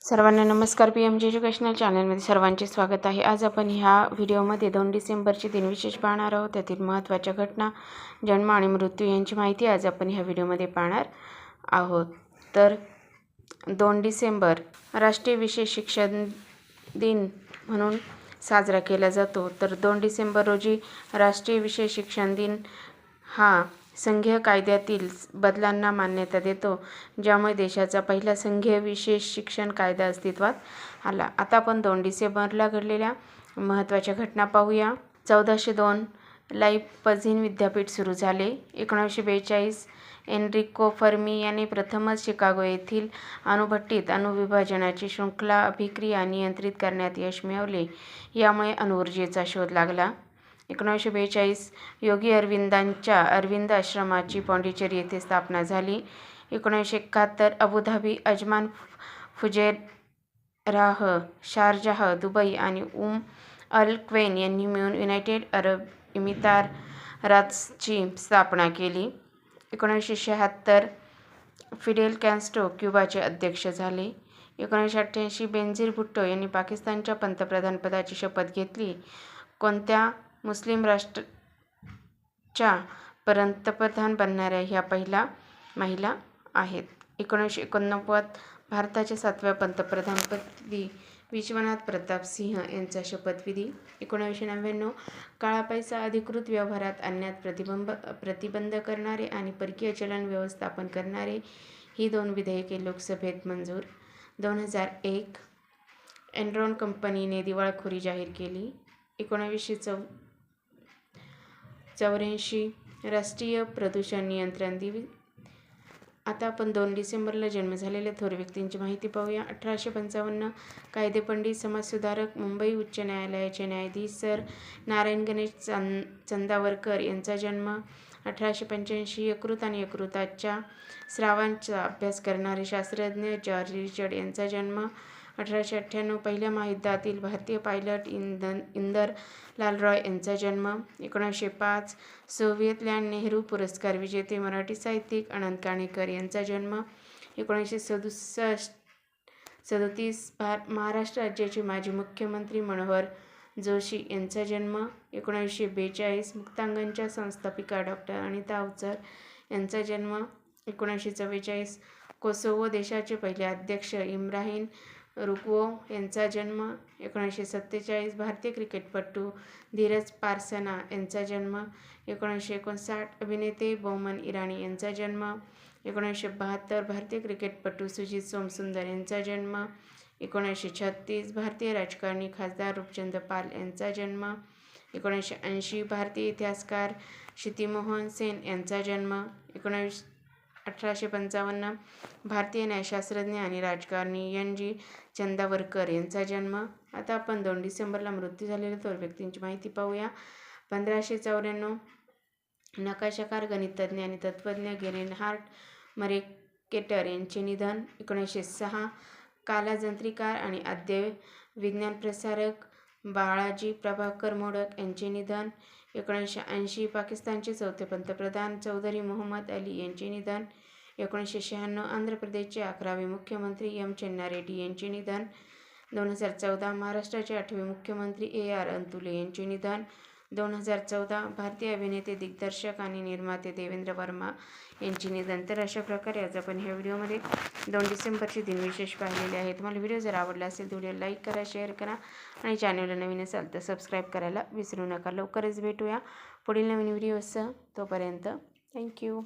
सर्वांना नमस्कार. PMG educational चॅनलमध्ये सर्वांचे स्वागत आहे. आज आपण ह्या व्हिडिओमध्ये 2 डिसेंबरची दिनविशेष पाहणार आहोत. त्यातील महत्त्वाच्या घटना, जन्म आणि मृत्यू यांची माहिती आज आपण ह्या व्हिडिओमध्ये पाहणार आहोत. तर 2 डिसेंबर राष्ट्रीय विशेष शिक्षण दिन म्हणून साजरा केला जातो. तर 2 डिसेंबर रोजी राष्ट्रीय विशेष शिक्षण दिन हा संघीय कायद्यातील बदलांना मान्यता देतो, ज्यामुळे देशाचा पहिला संघीय विशेष शिक्षण कायदा अस्तित्वात आला. आता आपण 2 डिसेंबरला घडलेल्या महत्त्वाच्या घटना पाहूया. 1402 लाईप्झिग विद्यापीठ सुरू झाले. 1942 एनरिको फर्मी याने प्रथमच शिकागो येथील अणुभट्टीत अणुविभाजनाची शृंखला अभिक्रिया नियंत्रित करण्यात यश मिळवले. यामुळे अणुऊर्जेचा शोध लागला. 1942 योगी अरविंदांच्या अरविंद आश्रमाची पाँडिचेरी येथे स्थापना झाली. 1971 Abu Dhabi, Ajman, Fujairah, Sharjah, Dubai आणि अल क्वैन यांनी मिळून युनायटेड अरब इमिरातची स्थापना केली. 1976 फिडेल कॅस्ट्रो क्युबाचे अध्यक्ष झाले. 1988 बेनझीर भुट्टो यांनी पाकिस्तानच्या पंतप्रधानपदाची शपथ घेतली. कोणत्या मुस्लिम राष्ट्राच्या पंतप्रधान बनणाऱ्या ह्या पहिल्या महिला आहेत. 1989 भारताच्या 7व्या पंतप्रधानपदी विश्वनाथ प्रताप सिंह यांचा शपथविधी. 1999 काळा पैसा अधिकृत व्यवहारात आणण्यात प्रतिबंध करणारे आणि परकीय चलन व्यवस्थापन करणारे ही 2 विधेयके लोकसभेत मंजूर. 2001 एनरॉन कंपनीने दिवाळखोरी जाहीर केली. 1984 राष्ट्रीय प्रदूषण नियंत्रण दिवस. आता आपण 2 डिसेंबरला जन्म झालेल्या थोर व्यक्तींची माहिती पाहूया. 1855 कायदेपंडित, समाजसुधारक, मुंबई उच्च न्यायालयाचे न्यायाधीश सर नारायण गणेश चंदावरकर यांचा जन्म. 1885 यकृत आणि यकृताच्या स्रावांचा अभ्यास करणारे शास्त्रज्ञ जॉर्ज रिचर्ड यांचा जन्म. 1898 पहिल्या महायुद्धातील भारतीय पायलट इंदर लाल रॉय यांचा जन्म. 1905 सोव्हिएत लँड नेहरू पुरस्कार विजेते मराठी साहित्यिक अनंत काणेकर यांचा जन्म. 1937 महाराष्ट्र राज्याचे माजी मुख्यमंत्री मनोहर जोशी यांचा जन्म. 1942 मुक्तांगणच्या संस्थापिका डॉक्टर अनिता अवचर यांचा जन्म. 1944 कोसोवो देशाचे पहिले अध्यक्ष इब्राहिम रुगवो यांचा जन्म. 1947 भारतीय क्रिकेटपटू धीरज पारसना यांचा जन्म. 1959 अभिनेते बोमन इराणी यांचा जन्म. 1972 भारतीय क्रिकेटपटू सुजित सोमसुंदर यांचा जन्म. 1936 भारतीय राजकारणी खासदार रूपचंद पाल यांचा जन्म. 1980 भारतीय इतिहासकार क्षितिमोहन सेन यांचा जन्म. 1855 भारतीय न्यायशास्त्रज्ञ आणि राजकारणी NG चंदावरकर यांचा जन्म. आता आपण 2 डिसेंबरला मृत्यू झालेल्या थोर व्यक्तींची माहिती पाहूया. 1594 नकाशाकार, गणितज्ञ आणि तत्त्वज्ञ गेरेनहार्ड मरेकेटर यांचे निधन. 1906 कालाजंत्रीकार आणि आद्य विज्ञानप्रसारक बाळाजी प्रभाकर मोडक यांचे निधन. 1980 पाकिस्तानचे 4थे पंतप्रधान चौधरी मोहम्मद अली यांचे निधन. 1996 आंध्र प्रदेशचे 11वे मुख्यमंत्री M चेन्नारेड्डी यांचे निधन. 2014 महाराष्ट्राचे 8वे मुख्यमंत्री AR अंतुले यांचे निधन. 2014 भारतीय अभिनेते, दिग्दर्शक आणि निर्माते देवेंद्र वर्मा यांचे निधन. तर अशा प्रकारे आज आपण ह्या व्हिडिओमध्ये 2 डिसेंबरचे दिनविशेष पाहिलेले आहेत. तुम्हाला व्हिडिओ जर आवडला असेल तर व्हिडिओ लाईक करा, शेअर करा आणि चॅनलला नवीन असाल तर सबस्क्राईब करायला विसरू नका. लवकरच भेटूया पुढील नवीन व्हिडिओसह. तोपर्यंत थँक्यू.